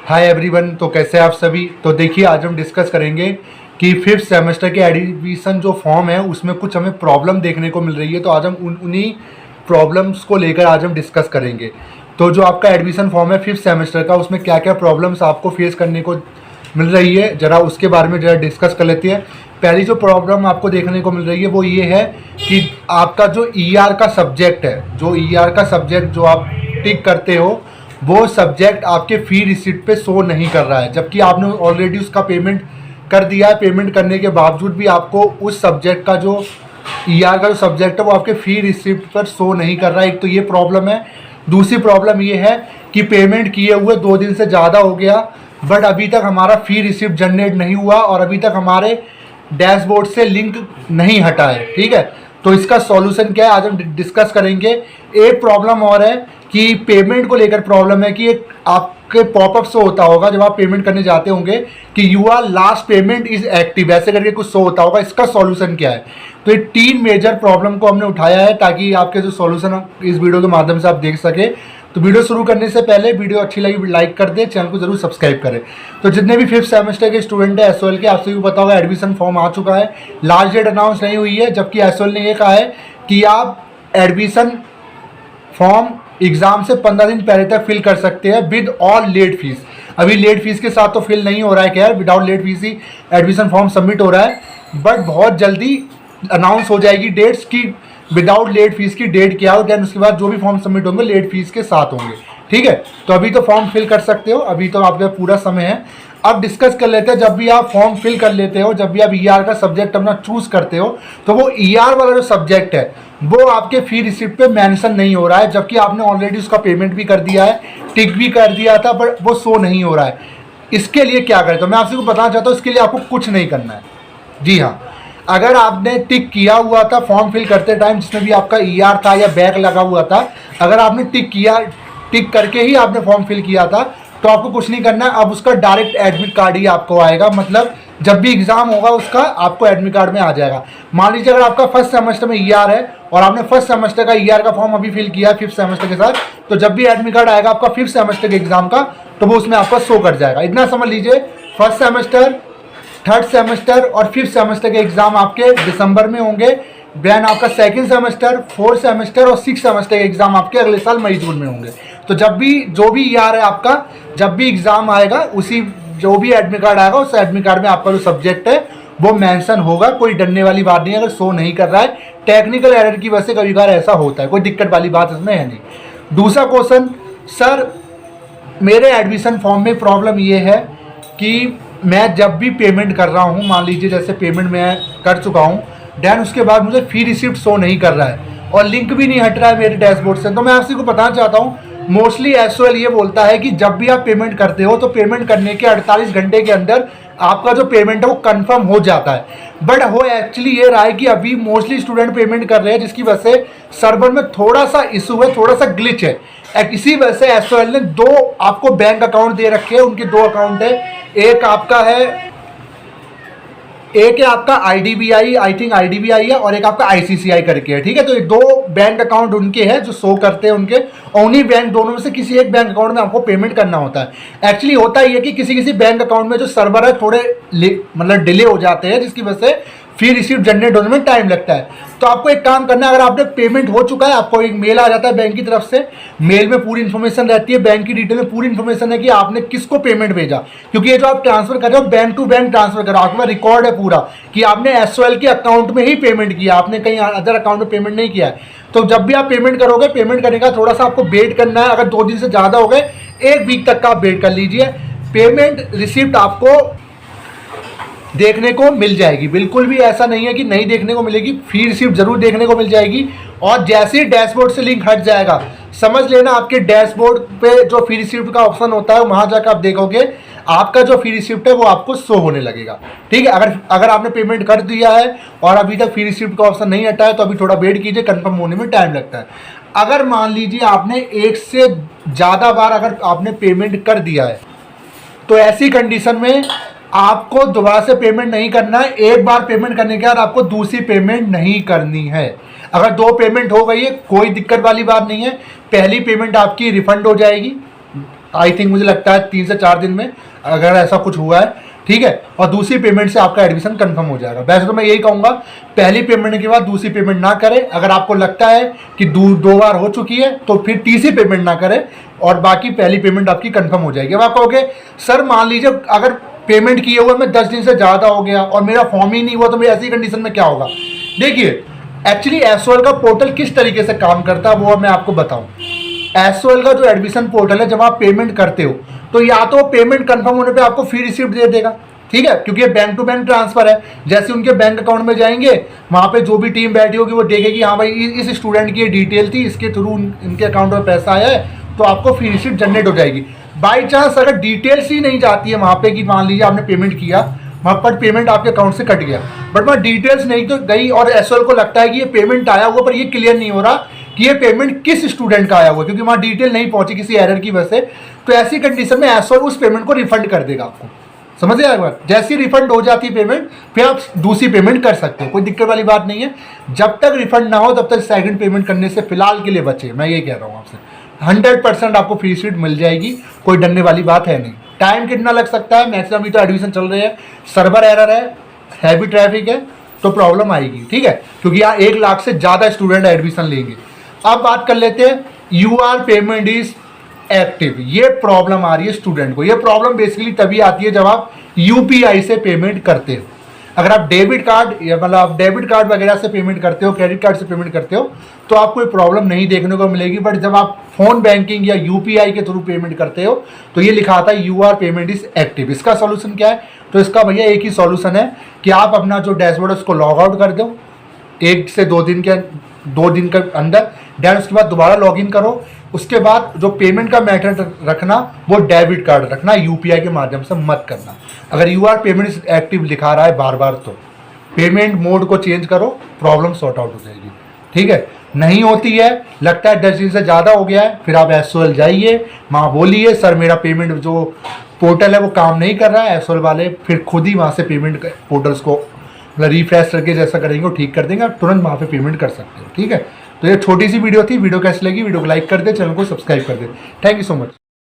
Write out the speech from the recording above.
Hi everyone. तो कैसे आप सभी। तो देखिए आज हम डिस्कस करेंगे कि फिफ्थ सेमेस्टर के एडमिशन जो फॉर्म है उसमें कुछ हमें प्रॉब्लम देखने को मिल रही है। तो आज हम उन्हीं प्रॉब्लम्स को लेकर आज हम डिस्कस करेंगे। तो जो आपका एडमिशन फॉर्म है फिफ्थ सेमेस्टर का, उसमें क्या क्या प्रॉब्लम्स आपको फेस करने को मिल रही है, ज़रा उसके बारे में ज़रा डिस्कस कर लेते हैं। पहली जो प्रॉब्लम आपको देखने को मिल रही है वो ये है कि आपका जो ईआर का सब्जेक्ट है, जो ईआर का सब्जेक्ट जो आप टिक करते हो वो सब्जेक्ट आपके फ़ी रिसिप्ट पे शो नहीं कर रहा है, जबकि आपने ऑलरेडी उसका पेमेंट कर दिया है। पेमेंट करने के बावजूद भी आपको उस सब्जेक्ट का जो ईआर का जो सब्जेक्ट है वो आपके फ़ी रिसिप्ट पर शो नहीं कर रहा है। एक तो ये प्रॉब्लम है। दूसरी प्रॉब्लम ये है कि पेमेंट किए हुए 2 दिन से ज़्यादा हो गया बट अभी तक हमारा फ़ी रिसिप्ट जनरेट नहीं हुआ और अभी तक हमारे डैशबोर्ड से लिंक नहीं हटा है। ठीक है, तो इसका सॉल्यूशन क्या है आज हम डिस्कस करेंगे। एक प्रॉब्लम और है कि पेमेंट को लेकर प्रॉब्लम है कि एक आपके पॉपअप शो होता होगा जब आप पेमेंट करने जाते होंगे कि you are last payment is active, ऐसे करके कुछ शो होता होगा। इसका सॉल्यूशन क्या है। तो ये 3 मेजर प्रॉब्लम को हमने उठाया है ताकि आपके जो सॉल्यूशन इस वीडियो के माध्यम से आप देख सके। तो वीडियो शुरू करने से पहले वीडियो अच्छी लगी लाइक कर दे, चैनल को जरूर सब्सक्राइब करें। तो जितने भी फिफ्थ सेमेस्टर के स्टूडेंट है एसओएल के, आप सभी को पता होगा एडमिशन फॉर्म आ चुका है। लास्ट डेट अनाउंस नहीं हुई है, जबकि एसओएल ने ये कहा है कि आप एडमिशन फॉर्म एग्जाम से 15 दिन पहले तक फिल कर सकते हैं विद ऑल लेट फीस। अभी लेट फीस के साथ तो फिल नहीं हो रहा है, खैर विदाउट लेट फीस ही एडमिशन फॉर्म सबमिट हो रहा है, बट बहुत जल्दी अनाउंस हो जाएगी डेट्स की विदाउट लेट फीस की डेट क्या हो। देन उसके बाद जो भी फॉर्म सबमिट होंगे लेट फीस के साथ होंगे। ठीक है, तो अभी तो फॉर्म फिल कर सकते हो, अभी तो आपका पूरा समय है। अब डिस्कस कर लेते हैं, जब भी आप फॉर्म फिल कर लेते हो, जब भी आप ईआर का सब्जेक्ट अपना चूज करते हो, तो वो ईआर वाला जो सब्जेक्ट है वो आपके फी रिसिप्ट पे मेंशन नहीं हो रहा है, जबकि आपने ऑलरेडी उसका पेमेंट भी कर दिया है, टिक भी कर दिया था, बट वो शो नहीं हो रहा है। इसके लिए क्या करें, तो मैं आपसे को बताना चाहता हूँ इसके लिए आपको कुछ नहीं करना है। जी हाँ, अगर आपने टिक किया हुआ था फॉर्म फिल करते टाइम जिसमें भी आपका ईआर था या बैक लगा हुआ था, अगर आपने टिक करके ही आपने फॉर्म फिल किया था तो आपको कुछ नहीं करना है। अब उसका डायरेक्ट एडमिट कार्ड ही आपको आएगा, मतलब जब भी एग्जाम होगा उसका आपको एडमिट कार्ड में आ जाएगा। मान लीजिए अगर आपका फर्स्ट सेमेस्टर में ईआर है और आपने फर्स्ट सेमेस्टर का ईआर का फॉर्म अभी फिल किया है फिफ्थ सेमेस्टर के साथ, तो जब भी एडमिट कार्ड आएगा आपका फिफ्थ सेमेस्टर के एग्जाम का, तो वो उसमें आपका शो कर जाएगा। इतना समझ लीजिए, फर्स्ट सेमेस्टर, थर्ड सेमेस्टर और फिफ्थ सेमेस्टर के एग्जाम आपके दिसंबर में होंगे। देन आपका सेकंड सेमेस्टर, फोर्थ सेमेस्टर और सिक्स सेमेस्टर के एग्जाम आपके अगले साल मई जून में होंगे। तो जब भी जो भी ईआर है आपका, जब भी एग्जाम आएगा उसी जो भी एडमिट कार्ड आएगा उस एडमिट कार्ड में आपका जो सब्जेक्ट है वो मेंशन होगा। कोई डरने वाली बात नहीं है अगर शो नहीं कर रहा है, टेक्निकल एरर की वजह से कभी बार ऐसा होता है, कोई दिक्कत वाली बात इसमें है नहीं। दूसरा क्वेश्चन, सर मेरे एडमिशन फॉर्म में प्रॉब्लम ये है कि मैं जब भी पेमेंट कर रहा हूँ, मान लीजिए जैसे पेमेंट मैं कर चुका हूँ, देन उसके बाद मुझे फी रिसिप्ट शो नहीं कर रहा है और लिंक भी नहीं हट रहा है मेरे डैशबोर्ड से। तो मैं आपसे को बताना चाहता हूँ, मोस्टली एसओएल ये बोलता है कि जब भी आप पेमेंट करते हो तो पेमेंट करने के 48 घंटे के अंदर आपका जो पेमेंट है वो कंफर्म हो जाता है। बट हो एक्चुअली ये रहा है कि अभी मोस्टली स्टूडेंट पेमेंट कर रहे हैं, जिसकी वजह से सर्वर में थोड़ा सा इशू है, थोड़ा सा ग्लिच है। इसी वजह से एसओएल ने 2 आपको बैंक अकाउंट दे रखे हैं। उनके 2 अकाउंट है, एक है आपका आईडीबीआई, आई थिंक आईडीबीआई है, और एक आपका आईसीसीआई करके है। ठीक है, तो ये 2 बैंक अकाउंट उनके हैं जो शो करते हैं उनके, और उन्हीं बैंक दोनों में से किसी एक बैंक अकाउंट में आपको पेमेंट करना होता है। एक्चुअली होता ही है कि किसी किसी बैंक अकाउंट में जो सर्वर है थोड़े मतलब डिले हो जाते हैं, जिसकी वजह से फी रिसिप्ट जनरेट होने में टाइम लगता है। तो आपको एक काम करना है, अगर आपने पेमेंट हो चुका है आपको एक मेल आ जाता है बैंक की तरफ से। मेल में पूरी इन्फॉर्मेशन रहती है, बैंक की डिटेल में पूरी इन्फॉर्मेशन है कि आपने किसको पेमेंट भेजा, क्योंकि ये जो आप ट्रांसफर कर रहे हो बैंक टू बैंक ट्रांसफर कर रहे हो, आपके पास रिकॉर्ड है पूरा कि आपने एसओएल के अकाउंट में ही पेमेंट किया, आपने कहीं अदर अकाउंट में पेमेंट नहीं किया है। तो जब भी आप पेमेंट करोगे, पेमेंट करने का थोड़ा सा आपको वेट करना है। अगर 2 दिन से ज़्यादा हो गए, 1 वीक तक का आप वेट कर लीजिए, पेमेंट रिसिप्ट आपको देखने को मिल जाएगी। बिल्कुल भी ऐसा नहीं है कि नहीं देखने को मिलेगी, फी रिसिप्ट जरूर देखने को मिल जाएगी। और जैसे ही डैशबोर्ड से लिंक हट जाएगा, समझ लेना आपके डैशबोर्ड पे जो फी रिसिप्ट का ऑप्शन होता है वहां जाकर आप देखोगे आपका जो फी रिसिप्ट है वो आपको शो होने लगेगा। ठीक है, अगर आपने पेमेंट कर दिया है और अभी तक फी रिसिप्ट का ऑप्शन नहीं हटा है तो अभी थोड़ा वेट कीजिए, कंफर्म होने में टाइम लगता है। अगर मान लीजिए आपने 1 से ज़्यादा बार अगर आपने पेमेंट कर दिया है तो ऐसी कंडीशन में आपको दोबारा से पेमेंट नहीं करना है। एक बार पेमेंट करने के बाद आपको दूसरी पेमेंट नहीं करनी है। अगर 2 पेमेंट हो गई है कोई दिक्कत वाली बात नहीं है, पहली पेमेंट आपकी रिफंड हो जाएगी, आई थिंक मुझे लगता है 3 से 4 दिन में, अगर ऐसा कुछ हुआ है, ठीक है। और दूसरी पेमेंट से आपका एडमिशन कंफर्म हो जाएगा। वैसे तो मैं यही कहूँगा पहली पेमेंट के बाद दूसरी पेमेंट ना करें। अगर आपको लगता है कि 2 बार हो चुकी है तो फिर तीसरी पेमेंट ना करें और बाकी पहली पेमेंट आपकी कंफर्म हो जाएगी। अब आप कहोगे सर मान लीजिए अगर पेमेंट किए हुए मैं 10 दिन से ज़्यादा हो गया और मेरा फॉर्म ही नहीं हुआ तो मेरी ऐसी कंडीशन में क्या होगा। देखिए एक्चुअली एसओएल का पोर्टल किस तरीके से काम करता है वो मैं आपको बताऊं। एसओएल का जो एडमिशन पोर्टल है, जब आप पेमेंट करते हो तो या तो पेमेंट कंफर्म होने पे आपको फ्री रिसिप्ट दे देगा, ठीक है, क्योंकि ये बैंक टू बैंक ट्रांसफर है। जैसे उनके बैंक अकाउंट में जाएंगे वहां पे जो भी टीम बैठी होगी वो देखेगी हाँ भाई इस स्टूडेंट की ये डिटेल थी, इसके थ्रू इनके अकाउंट में पैसा आया है, तो आपको फ्री रिसिप्ट जनरेट हो जाएगी। बाई चांस अगर डिटेल्स ही नहीं जाती है वहां पे कि मान लीजिए आपने पेमेंट किया वहां पर पेमेंट आपके अकाउंट से कट गया, बट वहाँ डिटेल्स नहीं तो गई और एसओएल को लगता है कि ये पेमेंट आया हुआ पर ये क्लियर नहीं हो रहा कि ये पेमेंट किस स्टूडेंट का आया हुआ, क्योंकि वहाँ डिटेल नहीं पहुंची किसी एरर की वजह से, तो ऐसी कंडीशन में एसओएल उस पेमेंट को रिफंड कर देगा आपको। समझ गए एक बार। जैसी रिफंड हो जाती है पेमेंट फिर आप दूसरी पेमेंट कर सकते हो, कोई दिक्कत वाली बात नहीं है। जब तक रिफंड ना हो तब तक सेकंड पेमेंट करने से फिलहाल के लिए बचे, मैं ये कह रहा हूँ आपसे। 100% आपको फ्री सीट मिल जाएगी, कोई डरने वाली बात है नहीं। टाइम कितना लग सकता है, मैक्सिमम भी तो एडमिशन चल रहे हैं, सर्वर एरर है, हैवी ट्रैफिक है तो प्रॉब्लम आएगी, ठीक है, क्योंकि यहाँ 1 लाख से ज़्यादा स्टूडेंट एडमिशन लेंगे। अब बात कर लेते हैं यूआर पेमेंट इज एक्टिव। ये प्रॉब्लम आ रही है स्टूडेंट को। ये प्रॉब्लम बेसिकली तभी आती है जब आप यूपीआई से पेमेंट करते हो। अगर आप डेबिट कार्ड या मतलब आप डेबिट कार्ड वगैरह से पेमेंट करते हो, क्रेडिट कार्ड से पेमेंट करते हो तो आपको कोई प्रॉब्लम नहीं देखने को मिलेगी। बट जब आप फोन बैंकिंग या यूपीआई के थ्रू पेमेंट करते हो तो ये लिखा आता है यूआर पेमेंट इज एक्टिव। इसका सॉल्यूशन क्या है, तो इसका भैया एक ही सॉल्यूशन है कि आप अपना जो डैशबोर्ड है उसको लॉग आउट कर दो 1 से 2 दिन के अंदर, देन उसके बाद दोबारा लॉगिन करो। उसके बाद जो पेमेंट का मेथड रखना वो डेबिट कार्ड रखना, यूपीआई के माध्यम से मत करना। अगर यूआर पेमेंट एक्टिव लिखा रहा है बार बार तो पेमेंट मोड को चेंज करो, प्रॉब्लम सॉर्ट आउट हो जाएगी, ठीक है। नहीं होती है, लगता है 10 दिन से ज़्यादा हो गया है, फिर आप एसओएल जाइए, वहाँ बोलिए सर मेरा पेमेंट जो पोर्टल है वो काम नहीं कर रहा है। एसओएल वाले फिर खुद ही वहाँ से पेमेंट पोर्टल्स को मतलब रिफ्रेश करके जैसा करेंगे वो ठीक कर देंगे, आप तुरंत वहाँ पे पेमेंट कर सकते हो, ठीक है। तो ये छोटी सी वीडियो थी। वीडियो कैसी लगी, वीडियो को लाइक कर दे, चैनल को सब्सक्राइब कर दे। Thank you so much.